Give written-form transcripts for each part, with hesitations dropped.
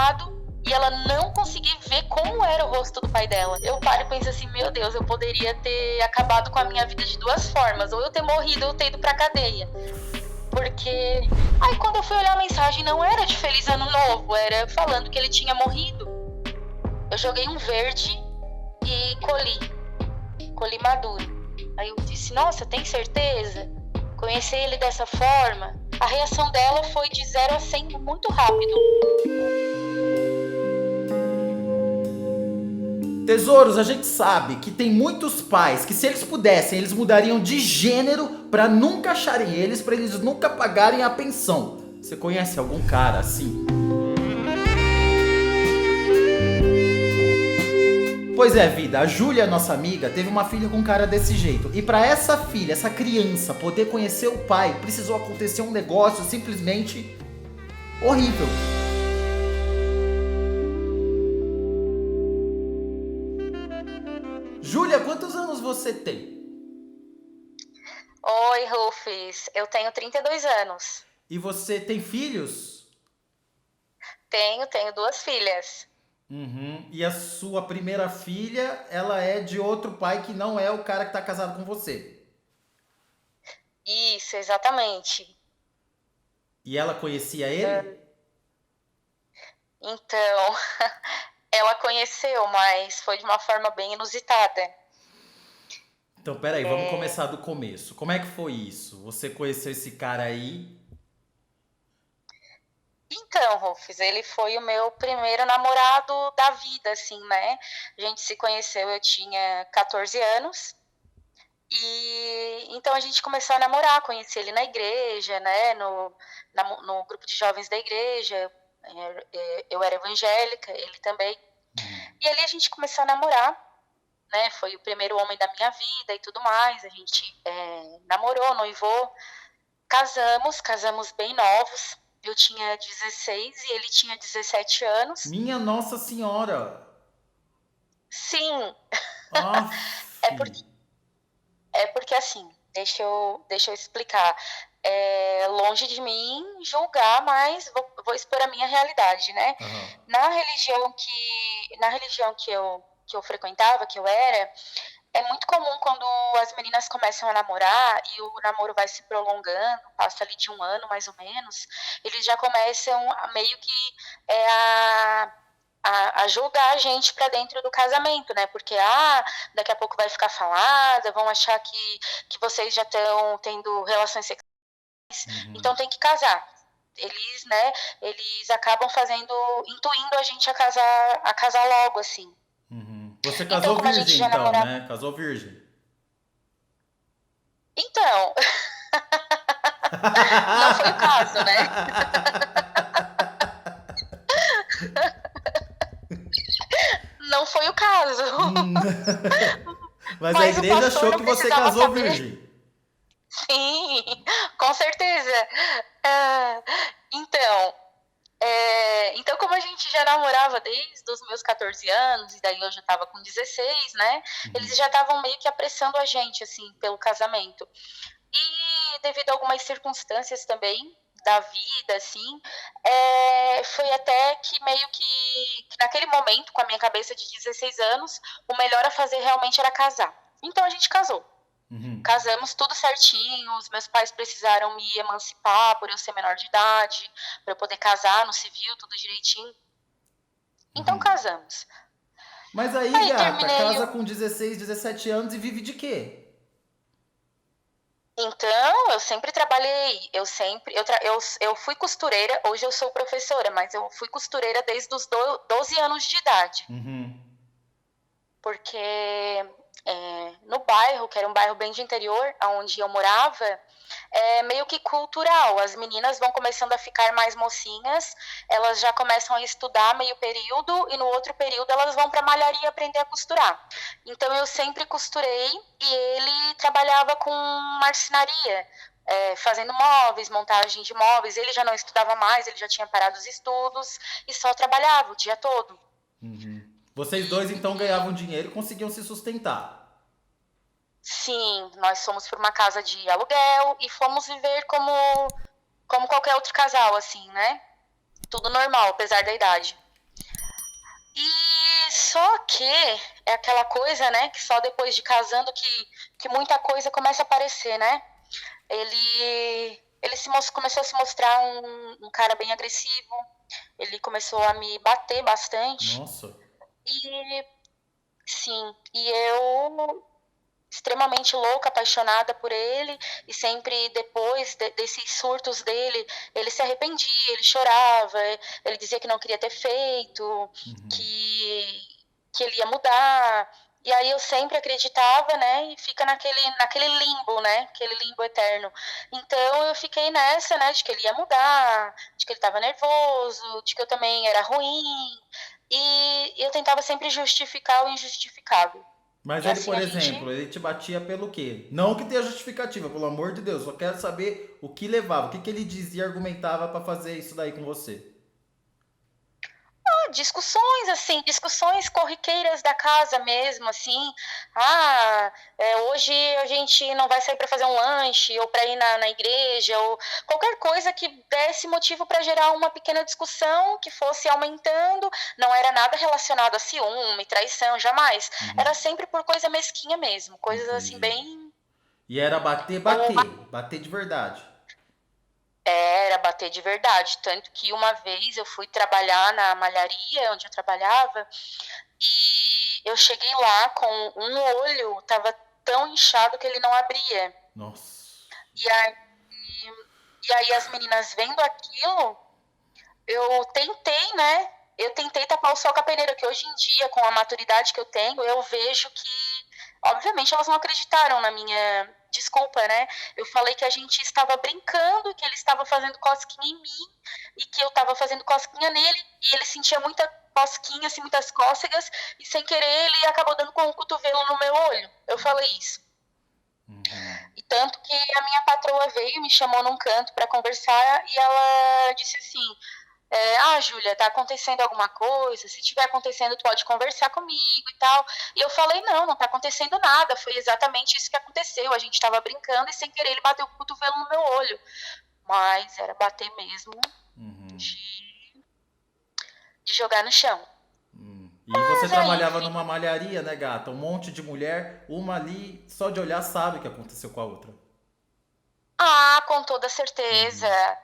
lado e ela não conseguir ver como era o rosto do pai dela. Eu paro e penso assim, meu Deus, eu poderia ter acabado com a minha vida de duas formas, ou eu ter morrido ou eu ter ido pra cadeia. Porque aí quando eu fui olhar a mensagem não era de Feliz Ano Novo, era falando que ele tinha morrido. Eu joguei um verde e colhi maduro. Aí eu disse, nossa, tem certeza? Conhecer ele dessa forma? A reação dela foi de 0 a 100 muito rápido. Tesouros, a gente sabe que tem muitos pais que, se eles pudessem, eles mudariam de gênero pra nunca acharem eles, pra eles nunca pagarem a pensão. Você conhece algum cara assim? Pois é, vida, a Júlia, nossa amiga, teve uma filha com um cara desse jeito. E pra essa filha, essa criança, poder conhecer o pai, precisou acontecer um negócio simplesmente horrível. Júlia, quantos anos você tem? Oi, Rufus, eu tenho 32 anos. E você tem filhos? Tenho 2 filhas. Uhum. E a sua primeira filha, ela é de outro pai que não é o cara que tá casado com você. Isso, exatamente. E ela conhecia ele? Então, ela conheceu, mas foi de uma forma bem inusitada. Então, peraí, vamos começar do começo. Como é que foi isso? Você conheceu esse cara aí? Então, Rufus, ele foi o meu primeiro namorado da vida, assim, né? A gente se conheceu, eu tinha 14 anos. E então a gente começou a namorar, conheci ele na igreja, né? No grupo de jovens da igreja. Eu era evangélica, ele também. E ali a gente começou a namorar, né? Foi o primeiro homem da minha vida e tudo mais. A gente namorou, noivou, casamos bem novos. Eu tinha 16 e ele tinha 17 anos. Minha Nossa Senhora! Sim, Aff! é porque, é porque assim, deixa eu explicar. Longe de mim julgar, mas vou expor a minha realidade, né? Aham. Na religião que eu frequentava, que eu era, é muito comum quando as meninas começam a namorar e o namoro vai se prolongando, passa ali de 1 ano mais ou menos, eles já começam a meio que a julgar a gente para dentro do casamento, né? Porque daqui a pouco vai ficar falada, vão achar que vocês já estão tendo relações sexuais, então tem que casar. Eles, né, eles acabam intuindo a gente a casar logo, assim. Uhum. Você Então, casou como a gente virgem já então, namorava. né? Casou virgem. Então, não foi o caso, né? Não foi o caso. Mas a Mas o igreja pastor achou não que você precisava casou saber. virgem. Sim, com certeza. Ah, então, então, como a gente já namorava desde os meus 14 anos, e daí eu já estava com 16, né? Eles já estavam meio que apressando a gente, assim, pelo casamento. E devido a algumas circunstâncias também da vida, assim, foi até que meio que naquele momento, com a minha cabeça de 16 anos, o melhor a fazer realmente era casar. Então a gente casou. Uhum. Casamos tudo certinho, os meus pais precisaram me emancipar por eu ser menor de idade, para eu poder casar no civil, tudo direitinho. Então casamos. Mas aí, Aí gata, terminei. casa com 16, 17 anos e vive de quê? Então, eu sempre trabalhei, eu fui costureira, hoje eu sou professora, mas eu fui costureira desde os 12 anos de idade, Uhum. porque no bairro, que era um bairro bem de interior, onde eu morava, é meio que cultural, as meninas vão começando a ficar mais mocinhas, elas já começam a estudar meio período, e no outro período elas vão para malharia aprender a costurar. Então eu sempre costurei, e ele trabalhava com marcenaria, fazendo móveis, montagem de móveis. Ele já não estudava mais, ele já tinha parado os estudos, e só trabalhava o dia todo. Vocês dois então ganhavam dinheiro e conseguiam se sustentar. Sim, nós fomos para uma casa de aluguel e fomos viver como qualquer outro casal, assim, né? Tudo normal, apesar da idade. E só que é aquela coisa, né, que só depois de casando que muita coisa começa a aparecer, né? Ele começou a se mostrar um cara bem agressivo, ele começou a me bater bastante, Nossa. e sim, e eu extremamente louca, apaixonada por ele, e sempre depois desses surtos dele, ele se arrependia, ele chorava, ele dizia que não queria ter feito, Uhum. que ele ia mudar. E aí eu sempre acreditava, né? E fica naquele limbo, né? Aquele limbo eterno. Então eu fiquei nessa, né? De que ele ia mudar, de que ele estava nervoso, de que eu também era ruim. E eu tentava sempre justificar o injustificável. Mas E ele, assim por a gente. exemplo, ele te batia pelo quê? Não que tenha justificativa, pelo amor de Deus. Só quero saber o que levava, o que ele dizia, argumentava pra fazer isso daí com você. Discussões, assim, discussões corriqueiras da casa mesmo, assim. Hoje a gente não vai sair para fazer um lanche, ou para ir na igreja, ou qualquer coisa que desse motivo para gerar uma pequena discussão que fosse aumentando. Não era nada relacionado a ciúme, traição, jamais. Uhum. Era sempre por coisa mesquinha mesmo, coisas assim, Entendi. bem. E era bater, Ou bater. Bater de verdade. era bater de verdade. Tanto que uma vez eu fui trabalhar na malharia onde eu trabalhava. E eu cheguei lá com um olho, tava tão inchado que ele não abria. Nossa. E aí, e aí as meninas vendo aquilo, eu tentei, né? Eu tentei tapar o sol com a peneira, que hoje em dia, com a maturidade que eu tenho, eu vejo que, obviamente, elas não acreditaram na minha desculpa, né? Eu falei que a gente estava brincando, que ele estava fazendo cosquinha em mim e que eu estava fazendo cosquinha nele e ele sentia muita cosquinha, assim, muitas cócegas e sem querer ele acabou dando com o cotovelo no meu olho. Eu falei isso. Uhum. E tanto que a minha patroa veio, me chamou num canto para conversar e ela disse assim: Júlia, tá acontecendo alguma coisa? Se tiver acontecendo, tu pode conversar comigo e tal. E eu falei, não tá acontecendo nada. Foi exatamente isso que aconteceu. A gente tava brincando e sem querer ele bateu o cotovelo no meu olho. Mas era bater mesmo Uhum. de jogar no chão. E você Mas aí, trabalhava enfim. numa malharia, né, gata? Um monte de mulher, uma ali, só de olhar sabe o que aconteceu com a outra. Com toda certeza. Uhum.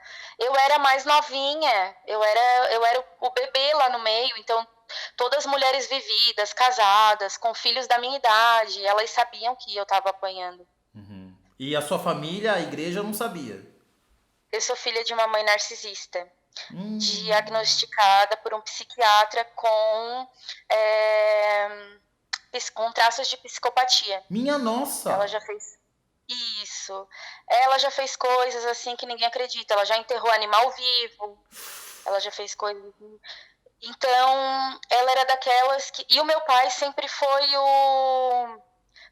Eu era mais novinha. Eu era o bebê lá no meio. Então, todas mulheres vividas, casadas, com filhos da minha idade, elas sabiam que eu tava apanhando. Uhum. E a sua família, a igreja, não sabia. Eu sou filha de uma mãe narcisista, Hum. diagnosticada por um psiquiatra é, com traços de psicopatia. Minha Ela nossa! já fez isso. Ela já fez coisas assim que ninguém acredita. Ela já enterrou animal vivo. Ela já fez coisas. Então, ela era daquelas que. E o meu pai sempre foi o.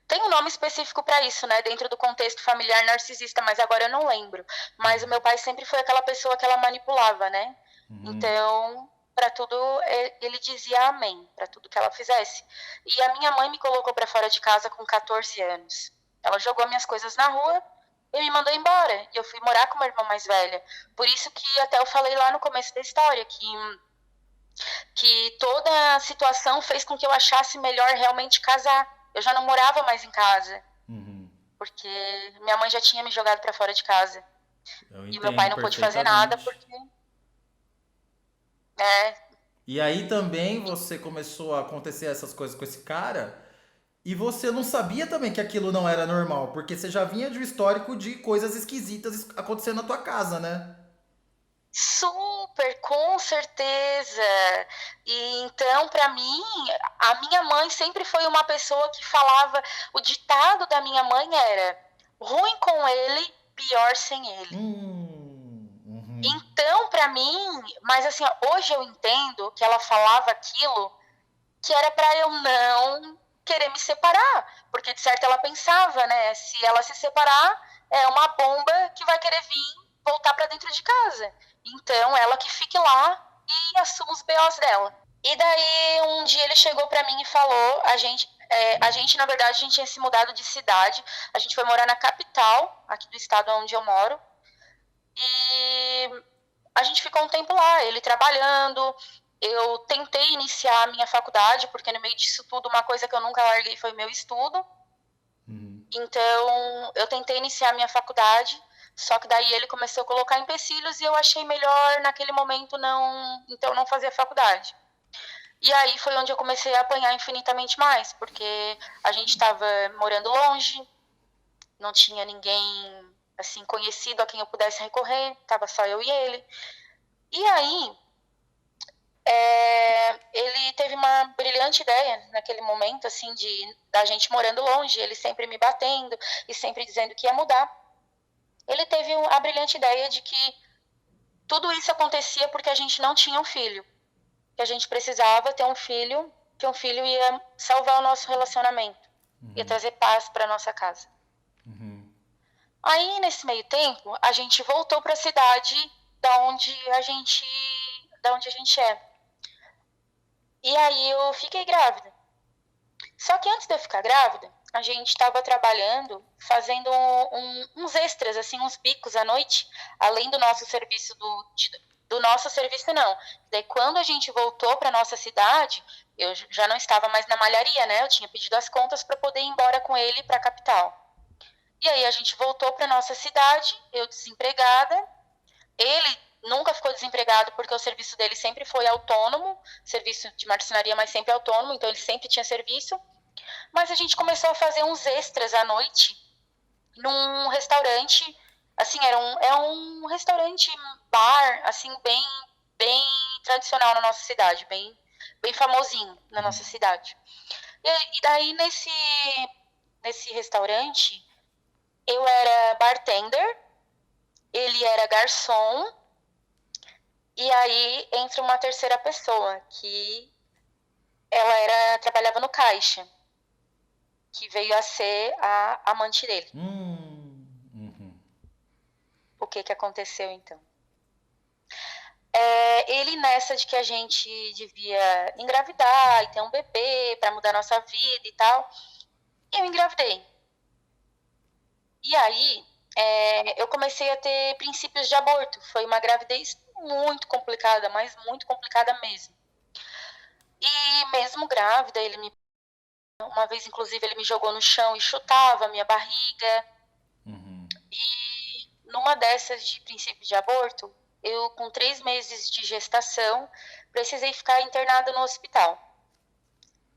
Tem um nome específico para isso, né? Dentro do contexto familiar narcisista, mas agora eu não lembro. Mas o meu pai sempre foi aquela pessoa que ela manipulava, né? Uhum. Então, para tudo ele dizia amém, para tudo que ela fizesse. E a minha mãe me colocou para fora de casa com 14 anos. Ela jogou minhas coisas na rua e me mandou embora. E eu fui morar com uma irmã mais velha. Por isso que até eu falei lá no começo da história que toda a situação fez com que eu achasse melhor realmente casar. Eu já não morava mais em casa, Uhum. porque minha mãe já tinha me jogado para fora de casa. Eu E o meu pai entendo não pôde fazer nada perfeitamente. porque, é, E aí também você começou a acontecer essas coisas com esse cara e você não sabia também que aquilo não era normal, porque você já vinha de um histórico de coisas esquisitas acontecendo na tua casa, né? super, com certeza. E então, para mim, a minha mãe sempre foi uma pessoa que falava. O ditado da minha mãe era: ruim com ele, pior sem ele. Uhum. Então, para mim, mas assim, hoje eu entendo que ela falava aquilo que era para eu não querer me separar, porque de certo ela pensava, né, se ela se separar, é uma bomba que vai querer vir voltar para dentro de casa. Então, ela que fique lá e assuma os BOs dela. E daí um dia ele chegou para mim e falou, a gente na verdade a gente tinha se mudado de cidade, a gente foi morar na capital, aqui do estado onde eu moro, e a gente ficou um tempo lá, ele trabalhando. Eu tentei iniciar a minha faculdade, porque no meio disso tudo, uma coisa que eu nunca larguei foi meu estudo. Então, eu tentei iniciar a minha faculdade, só que daí ele começou a colocar empecilhos e eu achei melhor naquele momento não fazer a faculdade. E aí foi onde eu comecei a apanhar infinitamente mais, porque a gente estava morando longe, não tinha ninguém assim conhecido a quem eu pudesse recorrer, tava só eu e ele. E aí ele teve uma brilhante ideia naquele momento, assim, da gente morando longe, ele sempre me batendo e sempre dizendo que ia mudar. Ele teve a brilhante ideia de que tudo isso acontecia porque a gente não tinha um filho, que a gente precisava ter um filho, que um filho ia salvar o nosso relacionamento, ia trazer paz para nossa casa. Aí, nesse meio tempo, a gente voltou para a cidade da onde a gente é. E aí eu fiquei grávida. Só que antes de eu ficar grávida, a gente estava trabalhando, fazendo uns extras, assim, uns bicos à noite, além do nosso serviço do nosso serviço não. Daí quando a gente voltou para nossa cidade, eu já não estava mais na malharia, né? Eu tinha pedido as contas para poder ir embora com ele para a capital. E aí a gente voltou para nossa cidade, eu desempregada, ele nunca ficou desempregado porque o serviço dele sempre foi autônomo, serviço de marcenaria, mas sempre autônomo, então ele sempre tinha serviço. Mas a gente começou a fazer uns extras à noite num restaurante, assim, é um restaurante bar, assim, bem tradicional na nossa cidade, bem famosinho na nossa cidade. E daí nesse restaurante eu era bartender, ele era garçom, e aí entra uma terceira pessoa, que trabalhava no caixa, que veio a ser a amante dele. O que aconteceu então? Ele nessa de que a gente devia engravidar e ter um bebê para mudar nossa vida e tal, eu engravidei. E aí eu comecei a ter princípios de aborto. Foi uma gravidez muito complicada, mas muito complicada mesmo. E mesmo grávida, uma vez inclusive ele me jogou no chão e chutava a minha barriga. E numa dessas de princípio de aborto, eu com 3 meses de gestação precisei ficar internada no hospital.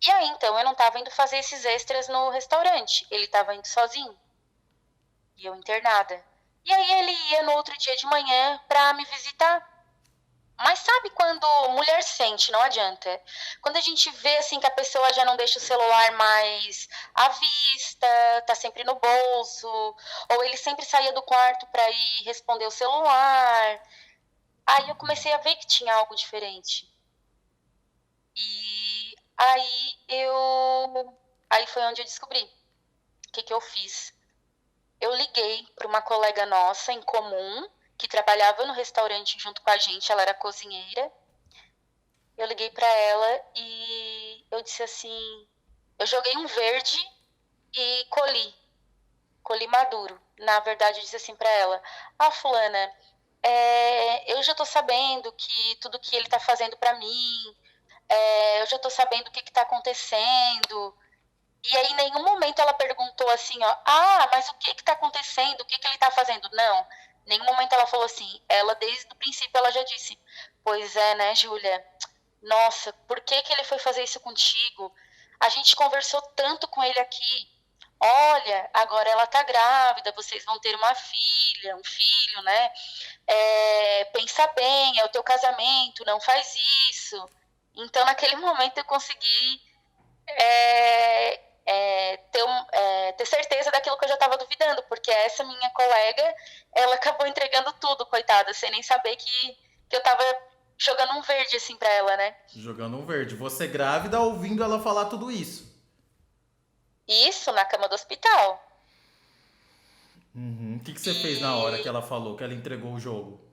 E aí então eu não estava indo fazer esses extras no restaurante, ele estava indo sozinho e eu internada. E aí ele ia no outro dia de manhã para me visitar. Mas sabe quando mulher sente, não adianta. Quando a gente vê assim que a pessoa já não deixa o celular mais à vista, tá sempre no bolso, ou ele sempre saía do quarto para ir responder o celular. Aí eu comecei a ver que tinha algo diferente. E aí foi onde eu descobri. O que eu fiz? Eu liguei para uma colega nossa em comum, que trabalhava no restaurante junto com a gente, ela era cozinheira. Eu liguei para ela e eu disse assim, eu joguei um verde e colhi maduro. Na verdade, eu disse assim para ela, fulana, eu já tô sabendo que tudo que ele tá fazendo para mim, eu já tô sabendo o que tá acontecendo. E aí, em nenhum momento ela perguntou assim, ó, mas o que tá acontecendo? O que ele tá fazendo? Não, em nenhum momento ela falou assim. Ela, desde o princípio, ela já disse, pois é, né, Júlia? Nossa, por que ele foi fazer isso contigo? A gente conversou tanto com ele aqui. Olha, agora ela tá grávida, vocês vão ter uma filha, um filho, né? Pensa bem, é o teu casamento, não faz isso. Então, naquele momento, eu consegui ter certeza daquilo que eu já estava duvidando, porque essa minha colega, ela acabou entregando tudo, coitada, sem nem saber que eu estava jogando um verde assim para ela, né? Jogando um verde. Você grávida ouvindo ela falar tudo isso. Isso na cama do hospital. O que você fez na hora que ela falou, que ela entregou o jogo?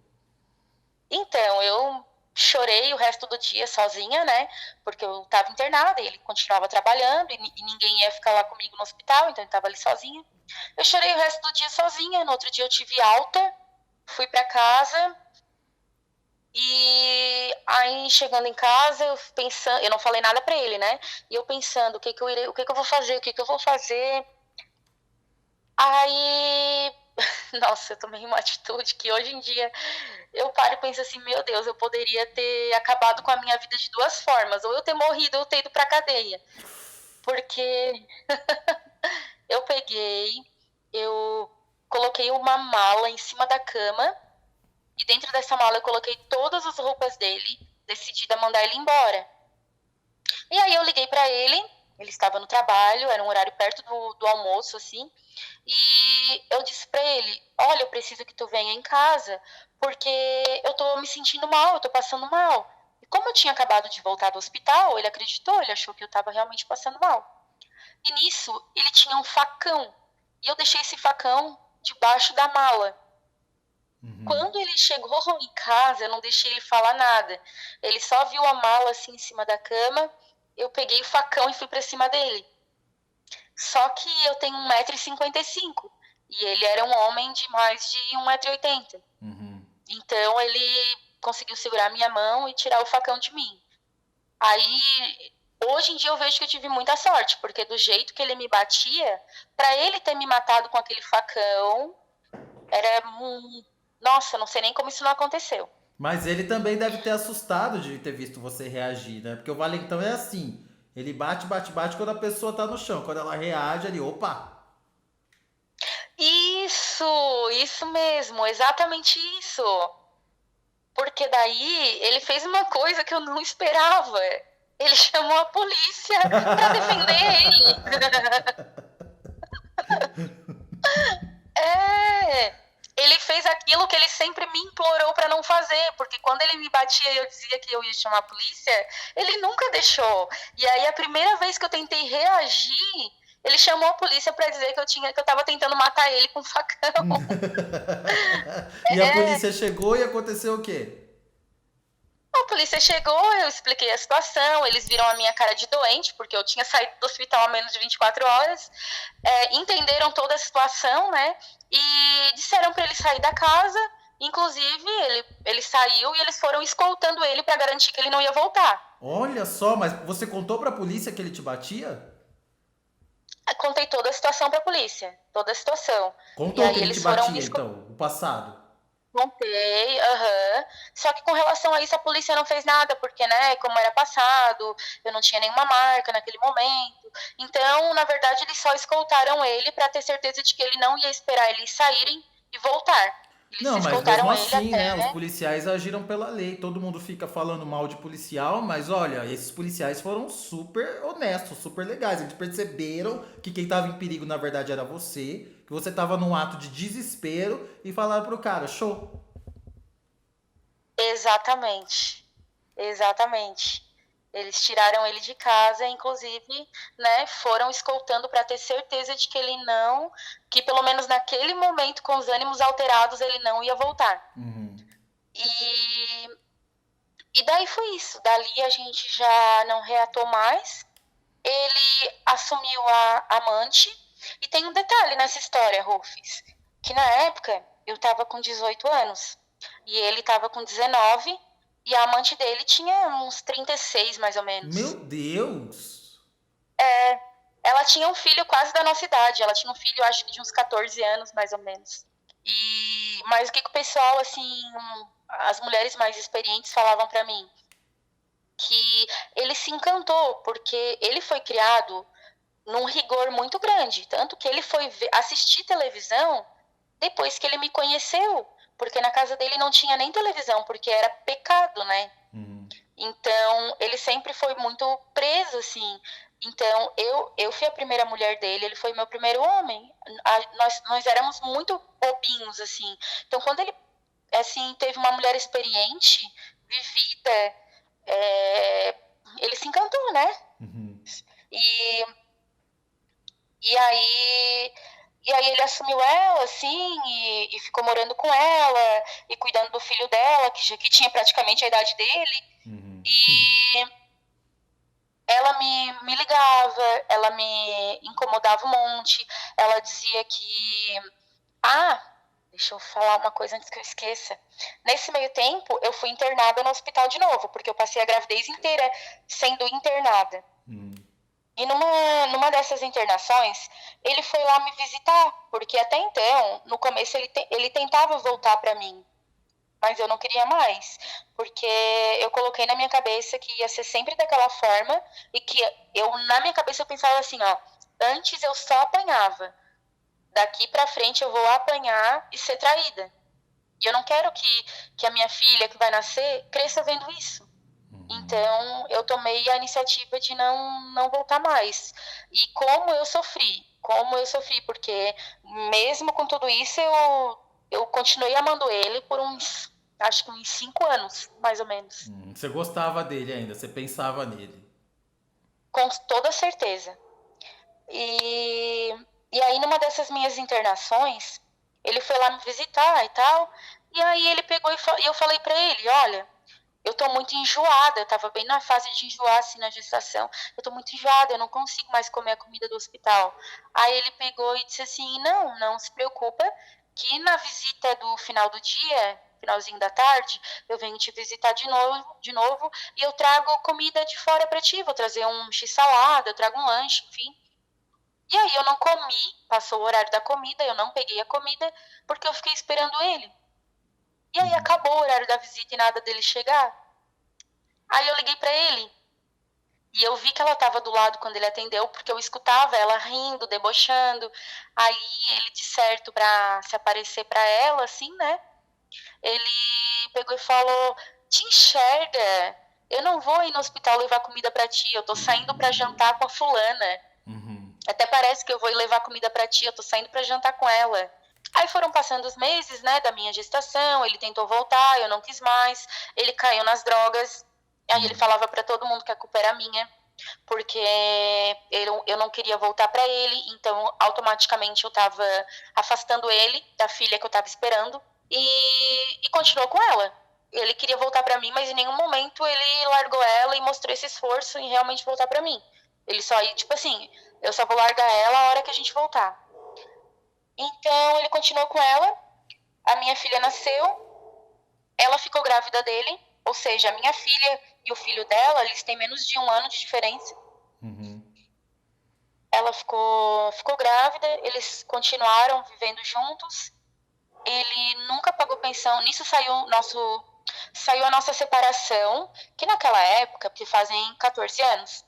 Então, eu chorei o resto do dia sozinha, né? Porque eu estava internada e ele continuava trabalhando e ninguém ia ficar lá comigo no hospital, então eu estava ali sozinha. Eu chorei o resto do dia sozinha. No outro dia eu tive alta, fui para casa E aí, chegando em casa, eu pensando, eu não falei nada pra ele, né? E eu pensando, o que que eu vou fazer, o que que eu vou fazer. Aí, nossa, eu tomei uma atitude que hoje em dia eu paro e penso assim, meu Deus, eu poderia ter acabado com a minha vida de duas formas, ou eu ter morrido ou eu ter ido pra cadeia. Porque eu peguei, eu coloquei uma mala em cima da cama e dentro dessa mala eu coloquei todas as roupas dele, decidida a mandar ele embora. E aí eu liguei pra ele estava no trabalho, era um horário perto do almoço, assim, e eu disse pra ele, olha, eu preciso que tu venha em casa, porque eu tô me sentindo mal, eu tô passando mal. E como eu tinha acabado de voltar do hospital, ele acreditou, ele achou que eu tava realmente passando mal. E nisso, ele tinha um facão, e eu deixei esse facão debaixo da mala. Uhum. Quando ele chegou em casa, eu não deixei ele falar nada. Ele só viu a mala assim em cima da cama. Eu peguei o facão e fui para cima dele. Só que eu tenho 1,55 m e ele era um homem de mais de 1,80 m. Uhum. Então ele conseguiu segurar minha mão e tirar o facão de mim. Aí, hoje em dia eu vejo que eu tive muita sorte, porque do jeito que ele me batia, para ele ter me matado com aquele facão, era nossa, não sei nem como isso não aconteceu. Mas ele também deve ter assustado de ter visto você reagir, né? Porque o valentão é assim. Ele bate, bate, bate quando a pessoa tá no chão. Quando ela reage, ele, opa! Isso mesmo, exatamente isso. Porque daí ele fez uma coisa que eu não esperava. Ele chamou a polícia para defender ele. É, ele fez aquilo que ele sempre me implorou para não fazer, porque quando ele me batia e eu dizia que eu ia chamar a polícia, ele nunca deixou. E aí a primeira vez que eu tentei reagir, ele chamou a polícia para dizer que eu tava tentando matar ele com um facão. E a É, polícia chegou e aconteceu o quê? a polícia chegou, eu expliquei a situação, eles viram a minha cara de doente, porque eu tinha saído do hospital há menos de 24 horas, entenderam toda a situação, né? E disseram para ele sair da casa. Inclusive, ele saiu e eles foram escoltando ele para garantir que ele não ia voltar. Olha só, mas você contou pra polícia que ele te batia? Contei toda a situação para a polícia, toda a situação. E Contou que aí ele te eles foram me batia, então, o passado. Contei, aham. Só que com relação a isso, a polícia não fez nada, porque, né, como era passado, eu não tinha nenhuma marca naquele momento. Então, na verdade, eles só escoltaram ele para ter certeza de que ele não ia esperar eles saírem e voltar. Eles Não, mas mesmo escoltaram ele assim, né? Os até. policiais agiram pela lei. Todo mundo fica falando mal de policial, mas olha, esses policiais foram super honestos, super legais. Eles perceberam que quem tava em perigo na verdade era você, que você tava num ato de desespero e falaram pro cara, show. Exatamente. Exatamente. Eles tiraram ele de casa, inclusive, né, foram escoltando para ter certeza de que ele não, que pelo menos naquele momento, com os ânimos alterados, ele não ia voltar. Uhum. E, e daí foi isso. Dali a gente já não reatou mais. Ele assumiu a amante. E tem um detalhe nessa história, Rufus, que na época eu estava com 18 anos e ele estava com 19 e a amante dele tinha uns 36 mais ou Meu menos. Deus! Ela tinha um filho quase da nossa idade, ela tinha um filho acho que de uns 14 anos mais ou menos. Mas o que, que o pessoal, assim, as mulheres mais experientes falavam para mim? Que ele se encantou, porque ele foi criado num rigor muito grande. Tanto que ele foi assistir televisão depois que ele me conheceu. Porque na casa dele não tinha nem televisão, porque era pecado, né? Uhum. Então, ele sempre foi muito preso, assim. Então, eu fui a primeira mulher dele, ele foi meu primeiro homem. Nós éramos muito bobinhos, assim. Então, quando ele, assim, teve uma mulher experiente, vivida, é, ele se encantou, né? Uhum. E, e aí e aí ele assumiu ela, assim, e ficou morando com ela, e cuidando do filho dela, que tinha praticamente a idade dele. Uhum. E ela me ligava, ela me incomodava um monte, ela dizia que, ah, Deixa eu falar uma coisa antes que eu esqueça. Nesse meio tempo, eu fui internada no hospital de novo, porque eu passei a gravidez inteira sendo internada. E numa dessas internações, ele foi lá me visitar, porque até então, no começo, ele tentava voltar para mim, mas eu não queria mais, porque eu coloquei na minha cabeça que ia ser sempre daquela forma, e que na minha cabeça eu pensava assim, ó, antes eu só apanhava, daqui para frente eu vou apanhar e ser traída. E eu não quero que a minha filha que vai nascer cresça vendo isso. Então, eu tomei a iniciativa de não voltar mais. E como eu sofri, porque mesmo com tudo isso, eu continuei amando ele por acho que uns 5 anos, mais ou menos. Você gostava dele ainda, você pensava nele. Com toda certeza. E aí, numa dessas minhas internações, ele foi lá me visitar e tal. E aí ele pegou e eu falei pra ele, olha, eu tô muito enjoada, eu tava bem na fase de enjoar, assim, na gestação. Eu tô muito enjoada, eu não consigo mais comer a comida do hospital. Aí ele pegou e disse assim, não se preocupa, que na visita do final do dia, finalzinho da tarde, eu venho te visitar de novo, e eu trago comida de fora pra ti, vou trazer um x-salada, eu trago um lanche, enfim. E aí eu não comi, passou o horário da comida, eu não peguei a comida, porque eu fiquei esperando ele. E aí acabou o horário da visita e nada dele chegar. Aí eu liguei pra ele e eu vi que ela tava do lado quando ele atendeu, porque eu escutava ela rindo, debochando. Aí ele, de certo, pra se aparecer pra ela, assim, né? Ele pegou e falou: Te enxerga, eu não vou ir no hospital levar comida pra ti, eu tô saindo pra jantar com a fulana. Até parece que eu vou ir levar comida pra ti, eu tô saindo pra jantar com ela. Aí foram passando os meses, né, da minha gestação, ele tentou voltar, eu não quis mais, ele caiu nas drogas, aí ele falava pra todo mundo que a culpa era minha, porque eu não queria voltar pra ele, então automaticamente eu tava afastando ele da filha que eu tava esperando, e continuou com ela. Ele queria voltar pra mim, mas em nenhum momento ele largou ela e mostrou esse esforço em realmente voltar pra mim. Ele só ia, tipo assim, eu só vou largar ela a hora que a gente voltar. Então ele continuou com ela, a minha filha nasceu, ela ficou grávida dele, ou seja, a minha filha e o filho dela, eles têm menos de 1 ano de diferença. Ela ficou grávida, eles continuaram vivendo juntos, ele nunca pagou pensão, nisso saiu a nossa separação, que naquela época, porque fazem 14 anos,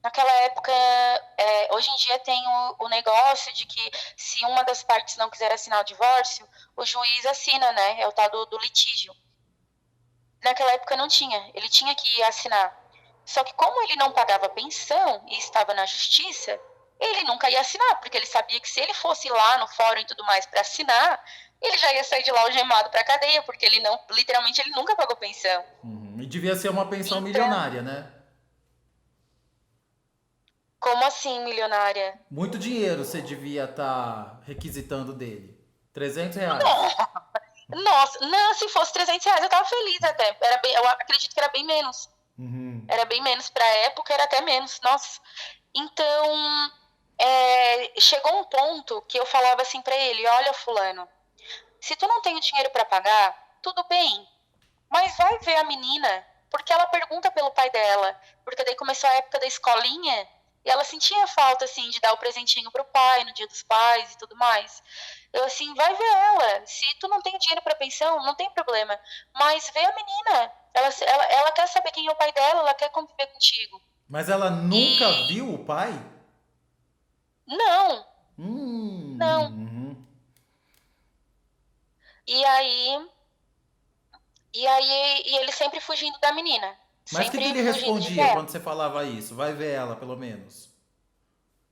naquela época, hoje em dia tem o negócio de que se uma das partes não quiser assinar o divórcio, o juiz assina, né? É o tal do litígio. Naquela época não tinha, ele tinha que assinar. Só que como ele não pagava pensão e estava na justiça, ele nunca ia assinar, porque ele sabia que se ele fosse lá no fórum e tudo mais para assinar, ele já ia sair de lá algemado para cadeia, porque ele não, literalmente ele nunca pagou pensão. E devia ser uma pensão Então, milionária, né? como assim, milionária? Muito dinheiro você devia estar requisitando dele. R$ 300. Nossa, não, se fosse R$ 300 eu tava feliz até. Eu acredito que era bem menos. Era bem menos pra época, era até menos. Nossa. Então, chegou um ponto que eu falava assim pra ele: Olha, fulano, se tu não tem o dinheiro pra pagar, tudo bem, mas vai ver a menina, porque ela pergunta pelo pai dela. Porque daí começou a época da escolinha e ela sentia falta, assim, de dar o presentinho pro pai no dia dos pais e tudo mais. Eu, assim, vai ver ela. Se tu não tem dinheiro pra pensão, não tem problema. Mas vê a menina. Ela quer saber quem é o pai dela, ela quer conviver contigo. Mas ela nunca E viu o pai? não, não. Uhum. E aí, e ele sempre fugindo da menina. Mas o que que Sempre ele fugindo de respondia ver. quando você falava isso? Vai ver ela, pelo menos.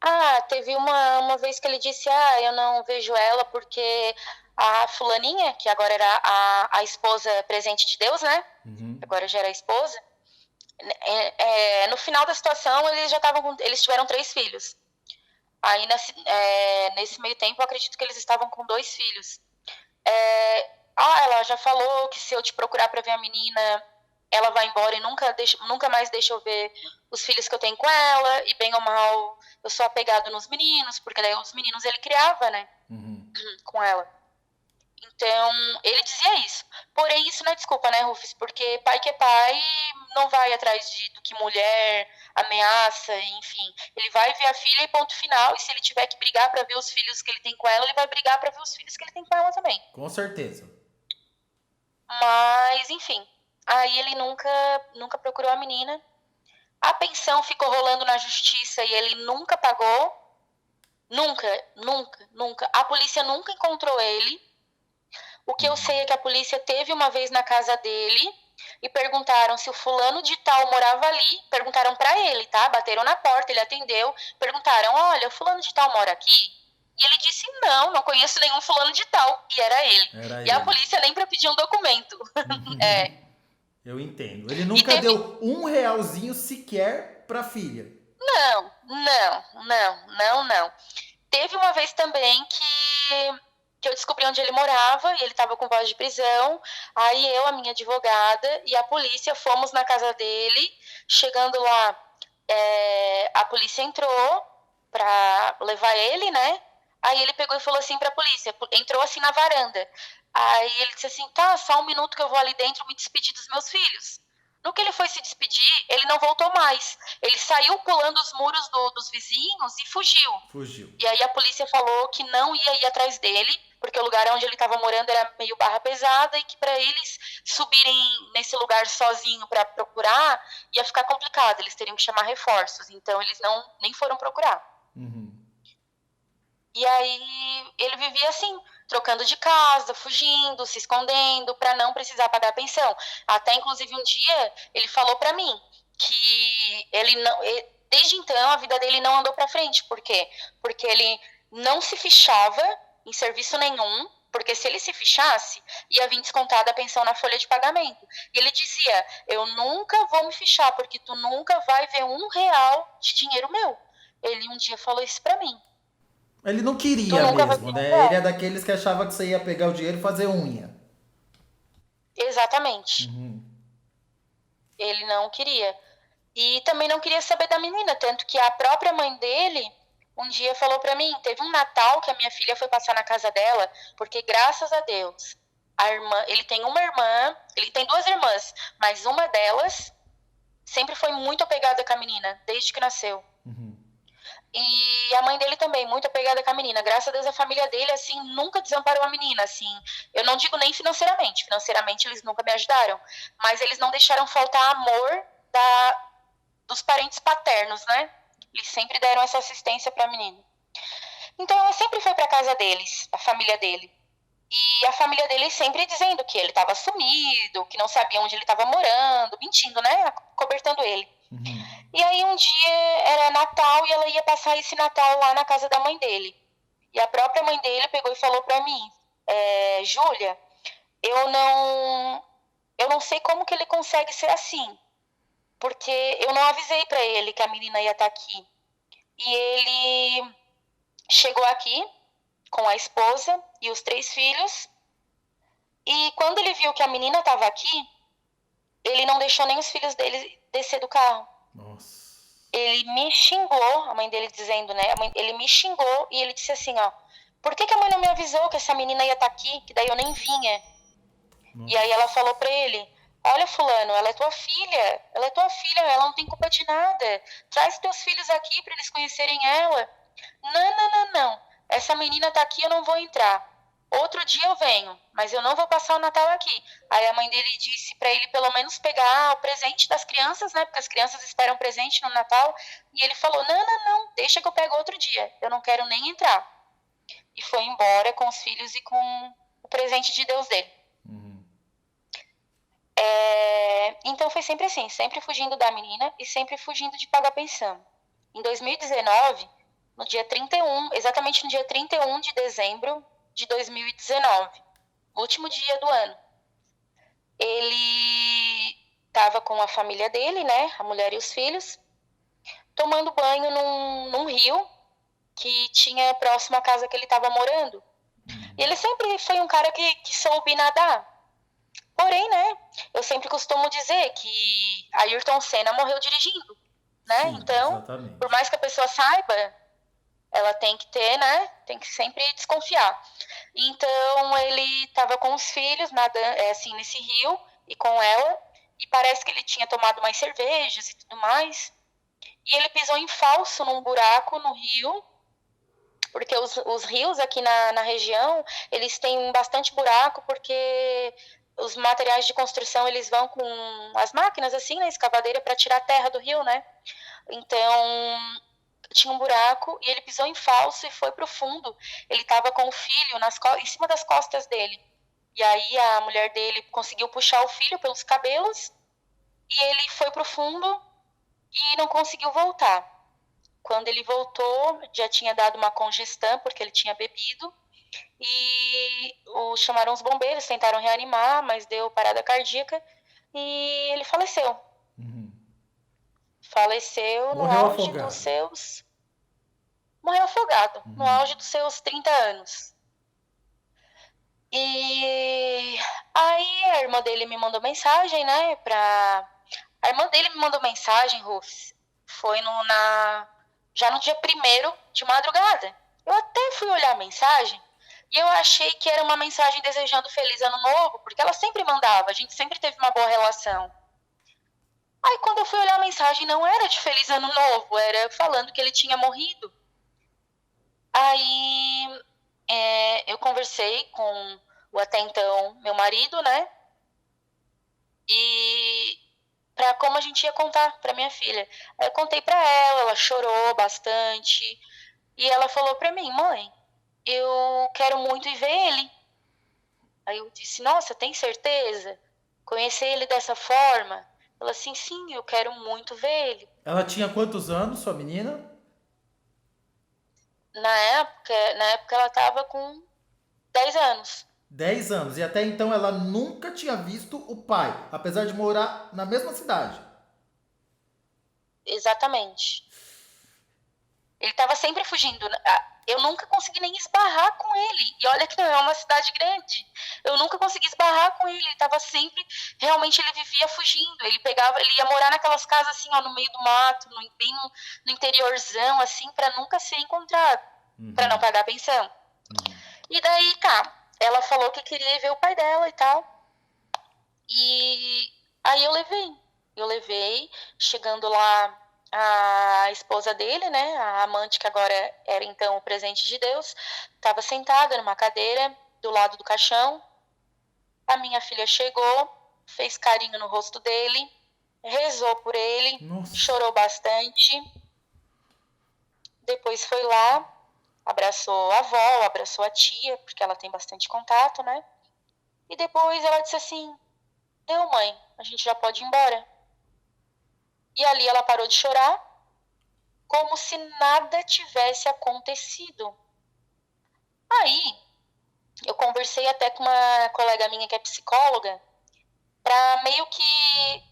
Ah, teve uma vez que ele disse, eu não vejo ela porque a fulaninha, que agora era a esposa presente de Deus, né? Agora já era a esposa. No final da situação, eles tiveram 3 filhos. Aí, nesse meio tempo, eu acredito que eles estavam com 2 filhos. Ela já falou que se eu te procurar pra ver a menina, ela vai embora e nunca mais deixa eu ver os filhos que eu tenho com ela, e bem ou mal, eu sou apegado nos meninos, porque daí os meninos ele criava, né, com ela. Então, ele dizia isso. Porém, isso não é desculpa, né, Rufus? Porque pai que é pai não vai atrás do que mulher ameaça, enfim. Ele vai ver a filha e ponto final. E se ele tiver que brigar para ver os filhos que ele tem com ela, ele vai brigar para ver os filhos que ele tem com ela também. Com certeza. Mas, enfim. Aí ele nunca procurou a menina. A pensão ficou rolando na justiça e ele nunca pagou. Nunca. A polícia nunca encontrou ele. O que eu sei é que a polícia teve uma vez na casa dele e perguntaram se o fulano de tal morava ali. Perguntaram pra ele, tá? Bateram na porta, ele atendeu. Perguntaram, olha, o fulano de tal mora aqui? E ele disse, não conheço nenhum fulano de tal. E era ele. Era E a ele. polícia nem pra pedir um documento. É. Eu entendo. Ele E nunca teve... deu um realzinho sequer pra filha. Não. Teve uma vez também que eu descobri onde ele morava e ele estava com voz de prisão. Aí eu, a minha advogada e a polícia fomos na casa dele. Chegando lá, a polícia entrou para levar ele, né? Aí ele pegou e falou assim para a polícia, entrou assim na varanda. Aí ele disse assim, tá, só um minuto que eu vou ali dentro me despedir dos meus filhos. No que ele foi se despedir, ele não voltou mais. Ele saiu pulando os muros dos vizinhos e fugiu. E aí a polícia falou que não ia ir atrás dele, porque o lugar onde ele estava morando era meio barra pesada e que para eles subirem nesse lugar sozinho para procurar ia ficar complicado, eles teriam que chamar reforços. Então eles nem foram procurar. Uhum. E aí ele vivia assim, trocando de casa, fugindo, se escondendo, para não precisar pagar a pensão. Até inclusive um dia ele falou para mim que ele não, desde então a vida dele não andou para frente. Por quê? Porque ele não se fichava em serviço nenhum, porque se ele se fichasse, ia vir descontada a pensão na folha de pagamento. E ele dizia, eu nunca vou me fichar, porque tu nunca vai ver R$1 de dinheiro meu. Ele um dia falou isso para mim. Ele não queria mesmo, né? Ele é daqueles que achava que você ia pegar o dinheiro e fazer unha. Exatamente. Uhum. Ele não queria. E também não queria saber da menina, tanto que a própria mãe dele um dia falou para mim, teve um Natal que a minha filha foi passar na casa dela, porque graças a Deus, ele tem uma irmã, ele tem duas irmãs, mas uma delas sempre foi muito apegada com a menina, desde que nasceu. Uhum. E a mãe dele também, muito apegada com a menina. Graças a Deus, a família dele, assim, nunca desamparou a menina, assim. Eu não digo nem financeiramente. Financeiramente, eles nunca me ajudaram. Mas eles não deixaram faltar amor dos parentes paternos, né? Eles sempre deram essa assistência para a menina. Então, ela sempre foi para casa deles, a família dele. E a família dele sempre dizendo que ele estava sumido, que não sabia onde ele estava morando, mentindo, né? Cobertando ele. Uhum. E aí um dia era Natal e ela ia passar esse Natal lá na casa da mãe dele. E a própria mãe dele pegou e falou pra mim, Júlia, eu não sei como que ele consegue ser assim, porque eu não avisei pra ele que a menina ia estar aqui. E ele chegou aqui com a esposa e os 3 filhos, e quando ele viu que a menina estava aqui, ele não deixou nem os filhos dele descer do carro. Nossa. Ele me xingou, a mãe dele dizendo, né? Ele me xingou e ele disse assim, ó, por que a mãe não me avisou que essa menina ia estar aqui, que daí eu nem vinha? Nossa. E aí ela falou pra ele, olha fulano, ela é tua filha, ela não tem culpa de nada. Traz teus filhos aqui pra eles conhecerem ela. Não, essa menina tá aqui, eu não vou entrar. Outro dia eu venho, mas eu não vou passar o Natal aqui. Aí a mãe dele disse para ele pelo menos pegar o presente das crianças, né? Porque as crianças esperam presente no Natal. E ele falou, não, deixa que eu pego outro dia. Eu não quero nem entrar. E foi embora com os filhos e com o presente de Deus dele. Uhum. Então foi sempre assim, sempre fugindo da menina e sempre fugindo de pagar pensão. Em 2019, no dia 31, exatamente no dia 31 de dezembro de 2019, último dia do ano, ele estava com a família dele, né, a mulher e os filhos, tomando banho num rio que tinha próximo à casa que ele estava morando. E ele sempre foi um cara que soube nadar. Porém, né, eu sempre costumo dizer que Ayrton Senna morreu dirigindo, né? Sim, então, exatamente. por mais que a pessoa saiba, ela tem que ter, né? Tem que sempre desconfiar. Então ele estava com os filhos nadando, assim, nesse rio e com ela, e parece que ele tinha tomado mais cervejas e tudo mais. E ele pisou em falso num buraco no rio, porque os rios aqui na região, eles têm bastante buraco, porque os materiais de construção, eles vão com as máquinas, assim, na escavadeira, para tirar a terra do rio, né? Então, tinha um buraco e ele pisou em falso e foi pro fundo. Ele estava com o filho em cima das costas dele. E aí a mulher dele conseguiu puxar o filho pelos cabelos e ele foi pro fundo e não conseguiu voltar. Quando ele voltou, já tinha dado uma congestão porque ele tinha bebido e chamaram os bombeiros, tentaram reanimar, mas deu parada cardíaca e ele faleceu. Uhum. Faleceu no Morreu auge dos afogado. seus... Morreu afogado, no Uhum. auge dos seus 30 anos. E aí a irmã dele me mandou mensagem, né, A irmã dele me mandou mensagem, Rufus, foi já no dia 1º de madrugada. Eu até fui olhar a mensagem e eu achei que era uma mensagem desejando feliz ano novo, porque ela sempre mandava, a gente sempre teve uma boa relação. Aí quando eu fui olhar a mensagem, não era de feliz ano novo, era falando que ele tinha morrido. Aí eu conversei com o até então meu marido, né? E para como a gente ia contar para minha filha. Aí eu contei para ela chorou bastante. E ela falou para mim, mãe, eu quero muito ir ver ele. Aí eu disse, nossa, tem certeza? Conhecer ele dessa forma? Ela assim, sim, eu quero muito ver ele. Ela tinha quantos anos, sua menina? Na época ela estava com 10 anos. 10 anos. E até então ela nunca tinha visto o pai, apesar de morar na mesma cidade. Exatamente. Ele estava sempre fugindo. Eu nunca consegui nem esbarrar com ele. E olha que não é uma cidade grande. Eu nunca consegui esbarrar com ele. Ele estava sempre. Realmente ele vivia fugindo. Ele ia morar naquelas casas assim, ó, no meio do mato, bem no interiorzão, assim, para nunca ser encontrado. Para não Uhum. pagar pensão. Uhum. E daí, tá. Ela falou que queria ir ver o pai dela e tal. E aí eu levei. Eu levei, chegando lá, a esposa dele, né, a amante que agora era então o presente de Deus, estava sentada numa cadeira do lado do caixão. A minha filha chegou, fez carinho no rosto dele, rezou por ele, Nossa. chorou bastante. Depois foi lá, abraçou a avó, abraçou a tia, porque ela tem bastante contato, né? E depois ela disse assim: deu, mãe, a gente já pode ir embora. E ali ela parou de chorar, como se nada tivesse acontecido. Aí, eu conversei até com uma colega minha que é psicóloga, para meio que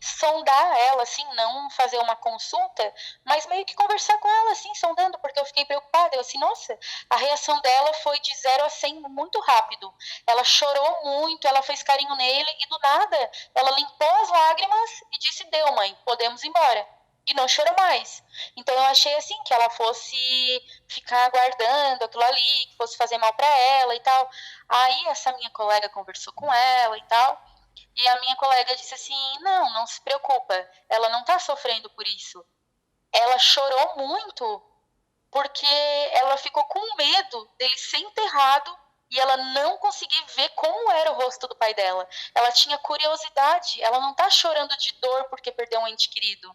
sondar ela, assim, não fazer uma consulta, mas meio que conversar com ela, assim, sondando, porque eu fiquei preocupada. Eu assim, nossa, a reação dela foi de 0 a 100 muito rápido. Ela chorou muito, ela fez carinho nele e do nada ela limpou as lágrimas e disse, deu, mãe, podemos ir embora. E não chorou mais. Então eu achei assim que ela fosse ficar aguardando aquilo ali, que fosse fazer mal para ela e tal. Aí essa minha colega conversou com ela e tal. E a minha colega disse assim: não, não se preocupa, ela não está sofrendo por isso. Ela chorou muito porque ela ficou com medo dele ser enterrado e ela não conseguir ver como era o rosto do pai dela. Ela tinha curiosidade, ela não está chorando de dor porque perdeu um ente querido.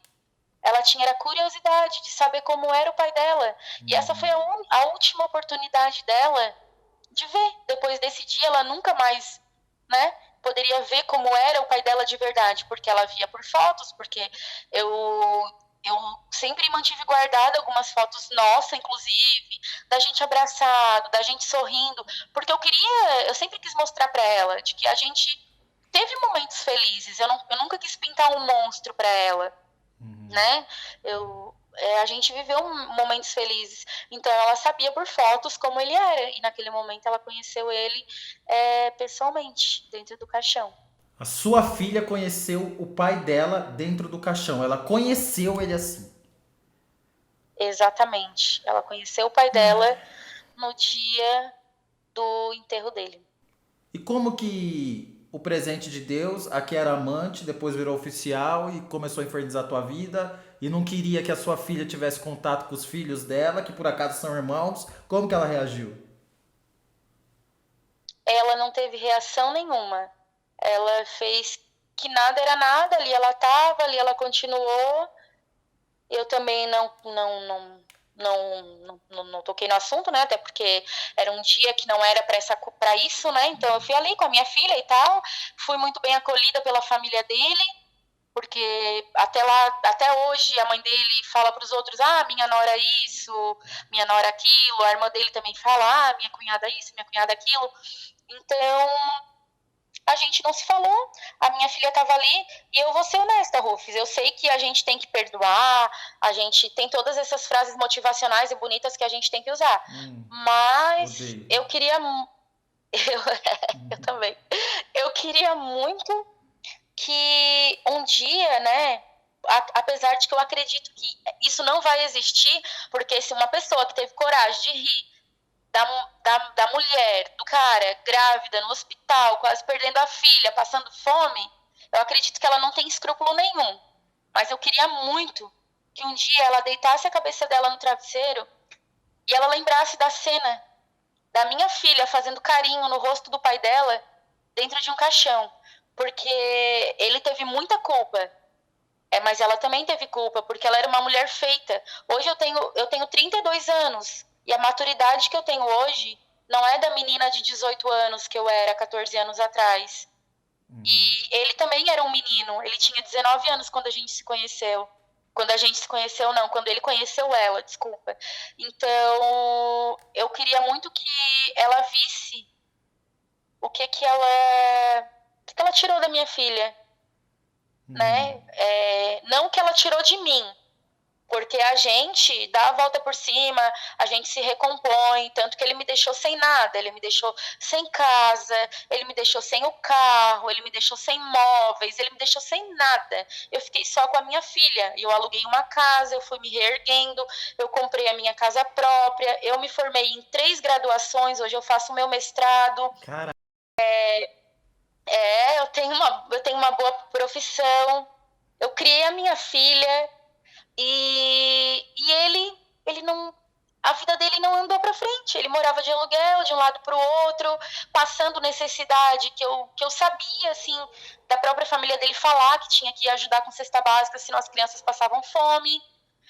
Ela tinha a curiosidade de saber como era o pai dela. E essa foi a última oportunidade dela de ver. Depois desse dia, ela nunca mais, né, poderia ver como era o pai dela de verdade, porque ela via por fotos, porque eu sempre mantive guardada algumas fotos nossa, inclusive, da gente abraçado, da gente sorrindo, porque eu sempre quis mostrar para ela de que a gente teve momentos felizes. Eu nunca quis pintar um monstro para ela, né? A gente viveu momentos felizes. Então ela sabia por fotos como ele era. E naquele momento ela conheceu ele pessoalmente, dentro do caixão. A sua filha conheceu o pai dela dentro do caixão. Ela conheceu ele assim. Exatamente. Ela conheceu o pai dela no dia do enterro dele. E como que o presente de Deus, a que era amante, depois virou oficial e começou a infernizar a tua vida e não queria que a sua filha tivesse contato com os filhos dela, que por acaso são irmãos, como que ela reagiu? Ela não teve reação nenhuma. Ela fez que nada era nada, ali ela estava, ali ela continuou. Eu também não toquei no assunto, né? Até porque era um dia que não era para isso, né? Então eu fui ali com a minha filha e tal, fui muito bem acolhida pela família dele, porque até lá, até hoje a mãe dele fala para os outros, ah, minha nora isso, minha nora aquilo, a irmã dele também fala, ah, minha cunhada isso, minha cunhada aquilo. Então a gente não se falou, a minha filha estava ali, e eu vou ser honesta, Rufus, eu sei que a gente tem que perdoar, a gente tem todas essas frases motivacionais e bonitas que a gente tem que usar, mas Odeio. eu queria, eu também, eu queria muito que um dia, né, apesar de que eu acredito que isso não vai existir, porque se uma pessoa que teve coragem de rir da mulher, do cara, grávida, no hospital, quase perdendo a filha, passando fome, eu acredito que ela não tem escrúpulo nenhum. Mas eu queria muito que um dia ela deitasse a cabeça dela no travesseiro e ela lembrasse da cena da minha filha fazendo carinho no rosto do pai dela dentro de um caixão. Porque ele teve muita culpa. Mas ela também teve culpa, porque ela era uma mulher feita. Hoje eu tenho 32 anos. E a maturidade que eu tenho hoje não é da menina de 18 anos que eu era 14 anos atrás. E ele também era um menino. Ele tinha 19 anos quando a gente se conheceu. Quando a gente se conheceu, não. Quando ele conheceu ela, desculpa. Então, eu queria muito que ela visse o que ela tirou da minha filha, né? Não que ela tirou de mim, porque a gente dá a volta por cima, a gente se recompõe, tanto que ele me deixou sem nada, ele me deixou sem casa, ele me deixou sem o carro, ele me deixou sem móveis, ele me deixou sem nada. Eu fiquei só com a minha filha, eu aluguei uma casa, eu fui me reerguendo, eu comprei a minha casa própria, eu me formei em 3 graduações, hoje eu faço o meu mestrado, Cara, eu tenho uma boa profissão, eu criei a minha filha, e ele não. A vida dele não andou para frente. Ele morava de aluguel, de um lado para o outro, passando necessidade que eu sabia, assim, da própria família dele falar que tinha que ajudar com cesta básica, senão as crianças passavam fome,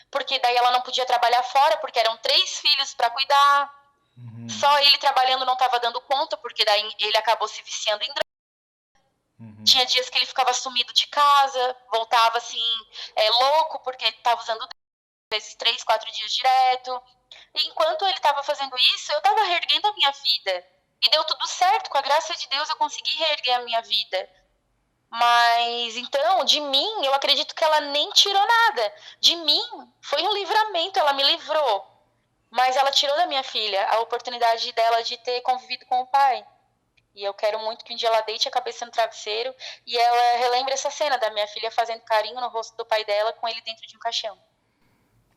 porque daí ela não podia trabalhar fora, porque eram 3 filhos para cuidar. Só ele trabalhando não estava dando conta, porque daí ele acabou se viciando em. Tinha dias que ele ficava sumido de casa, voltava assim, louco, porque estava usando vezes 3, 4 dias direto. E enquanto ele estava fazendo isso, eu estava reerguendo a minha vida. E deu tudo certo, com a graça de Deus eu consegui reerguer a minha vida. Mas então, de mim, eu acredito que ela nem tirou nada. De mim, foi um livramento, ela me livrou. Mas ela tirou da minha filha a oportunidade dela de ter convivido com o pai. E eu quero muito que um dia ela deite a cabeça no travesseiro e ela relembre essa cena da minha filha fazendo carinho no rosto do pai dela com ele dentro de um caixão.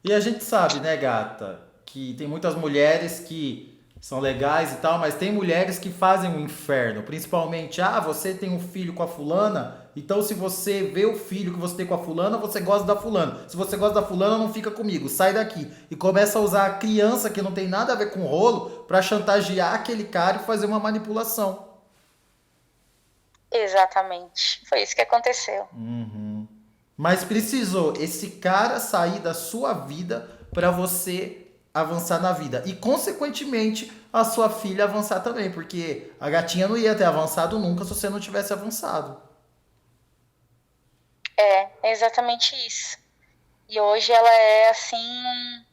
e a gente sabe, né, gata, que tem muitas mulheres que são legais e tal, mas tem mulheres que fazem o inferno. Principalmente, ah, você tem um filho com a fulana, então se você vê o filho que você tem com a fulana, você gosta da fulana. Se você gosta da fulana, não fica comigo, sai daqui. E começa a usar a criança que não tem nada a ver com rolo pra chantagear aquele cara e fazer uma manipulação. Exatamente. Foi isso que aconteceu. Mas precisou esse cara sair da sua vida para você avançar na vida. E, consequentemente, a sua filha avançar também. Porque a gatinha não ia ter avançado nunca se você não tivesse avançado. É exatamente isso. E hoje ela é assim.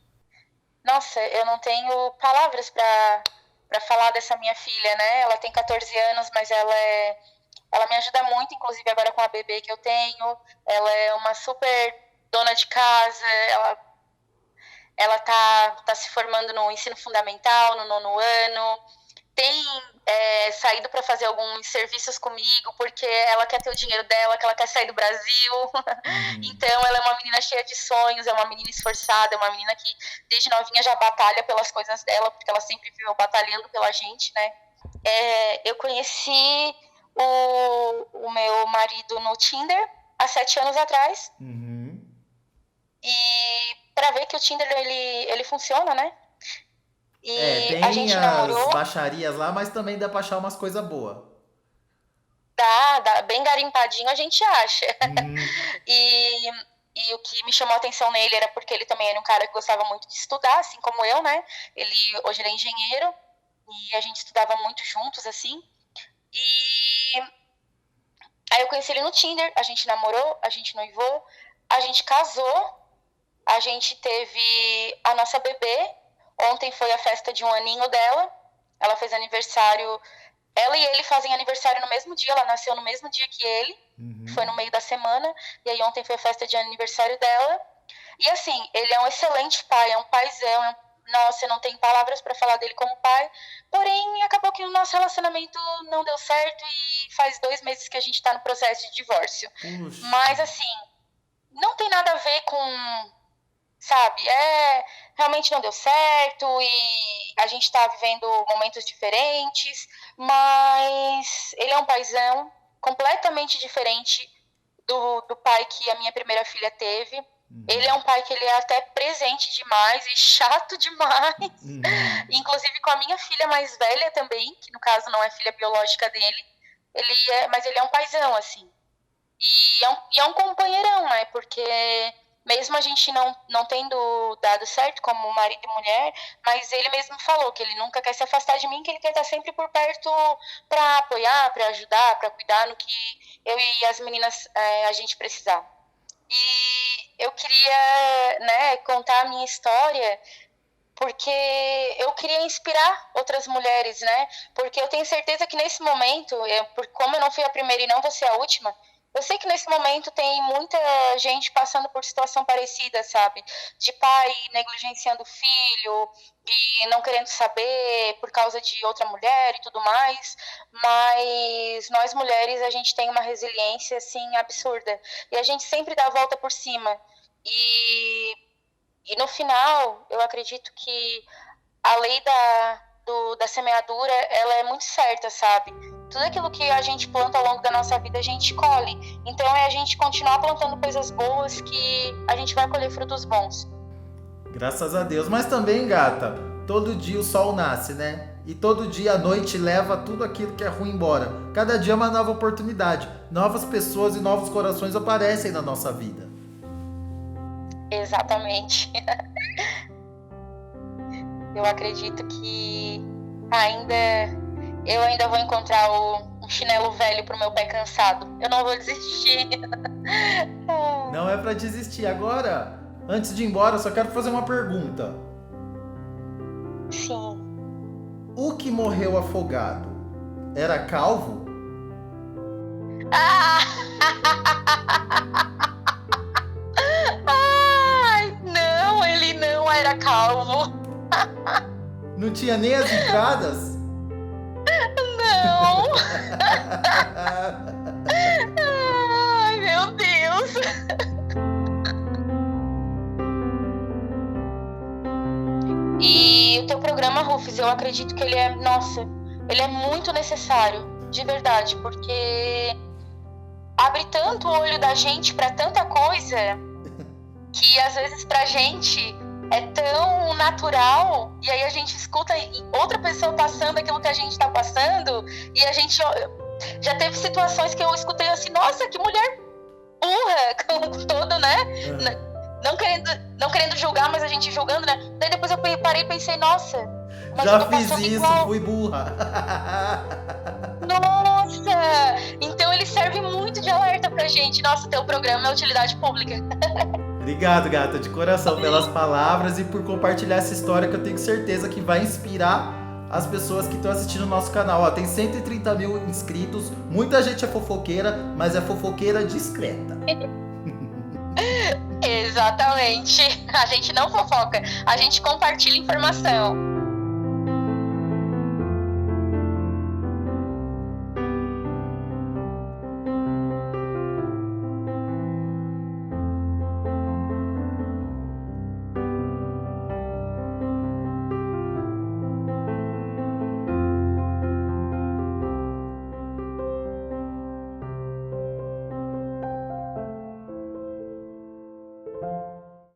Nossa, eu não tenho palavras para falar dessa minha filha, né? Ela tem 14 anos, mas ela me ajuda muito, inclusive agora com a bebê que eu tenho. Ela é uma super dona de casa, ela tá se formando no ensino fundamental, no 9º ano. tem saído para fazer alguns serviços comigo, porque ela quer ter o dinheiro dela, que ela quer sair do Brasil. Uhum. Então, ela é uma menina cheia de sonhos, é uma menina esforçada, é uma menina que desde novinha já batalha pelas coisas dela, porque ela sempre viveu batalhando pela gente, né? Eu conheci o meu marido no Tinder há 7 anos atrás, Uhum. e para ver que o Tinder ele funciona, né? E a Tem gente as namorou, baixarias lá, mas também dá pra achar umas coisas boas. bem garimpadinho a gente acha. Uhum. E, e o que me chamou a atenção nele era porque ele também era um cara que gostava muito de estudar, assim como eu, né? Hoje ele é engenheiro e a gente estudava muito juntos, assim. E aí eu conheci ele no Tinder, a gente namorou, a gente noivou, a gente casou, a gente teve a nossa bebê. Ontem foi a festa de 1 aninho dela. Ela fez aniversário. Ela e ele fazem aniversário no mesmo dia. Ela nasceu no mesmo dia que ele. Foi no Uhum. meio da semana. E aí ontem foi a festa de aniversário dela. E assim, ele é um excelente pai, é um paizão. Nossa, eu não tenho palavras para falar dele como pai. Porém, acabou que o nosso relacionamento não deu certo e faz 2 meses que a gente tá no processo de divórcio. Puxa. Mas assim, não tem nada a ver com, sabe? Realmente não deu certo e a gente tá vivendo momentos diferentes, mas ele é um paizão completamente diferente do pai que a minha primeira filha teve. Ele é Uhum. um pai que ele é até presente demais e chato demais, Uhum. inclusive com a minha filha mais velha também, que no caso não é filha biológica dele. Mas ele é um paizão, assim. E é um companheirão, né? Porque mesmo a gente não tendo dado certo como marido e mulher, mas ele mesmo falou que ele nunca quer se afastar de mim, que ele quer estar sempre por perto para apoiar, para ajudar, para cuidar no que eu e as meninas a gente precisar. E eu queria, né, contar a minha história porque eu queria inspirar outras mulheres, né? Porque eu tenho certeza que nesse momento, como eu não fui a primeira e não vou ser a última, eu sei que nesse momento tem muita gente passando por situação parecida, sabe? De pai negligenciando o filho e não querendo saber por causa de outra mulher e tudo mais. Mas nós mulheres, a gente tem uma resiliência, assim, absurda. E a gente sempre dá a volta por cima. E e no final, eu acredito que a lei da semeadura, ela é muito certa, sabe? Tudo aquilo que a gente planta ao longo da nossa vida, a gente colhe. Então é a gente continuar plantando coisas boas que a gente vai colher frutos bons. Graças a Deus. Mas também, gata, todo dia o sol nasce, né? E todo dia a noite leva tudo aquilo que é ruim embora. Cada dia é uma nova oportunidade. Novas pessoas e novos corações aparecem na nossa vida. Exatamente. Eu acredito que ainda eu ainda vou encontrar um chinelo velho pro meu pé cansado. Eu não vou desistir. Não é pra desistir. Agora, antes de ir embora, eu só quero fazer uma pergunta. Sim. O que morreu afogado era calvo? Ai, não, ele não era calvo. Não tinha nem as entradas? Não. Ai, meu Deus. E o teu programa, Rufus, eu acredito que ele é muito necessário, de verdade, porque abre tanto o olho da gente para tanta coisa que às vezes pra gente é tão natural e aí a gente escuta outra pessoa passando aquilo que a gente tá passando e a gente já teve situações que eu escutei assim, nossa, que mulher burra, com todo, né? Não querendo julgar, mas a gente julgando, né? Daí depois eu parei e pensei, nossa, mas eu Já tô fiz passando isso, igual. fui burra. Nossa! Então ele serve muito de alerta pra gente. Nossa, teu programa é utilidade pública. Obrigado, gata, de coração, pelas palavras e por compartilhar essa história que eu tenho certeza que vai inspirar as pessoas que estão assistindo o nosso canal. Ó, tem 130 mil inscritos, muita gente é fofoqueira, mas é fofoqueira discreta. Exatamente. A gente não fofoca, a gente compartilha informação.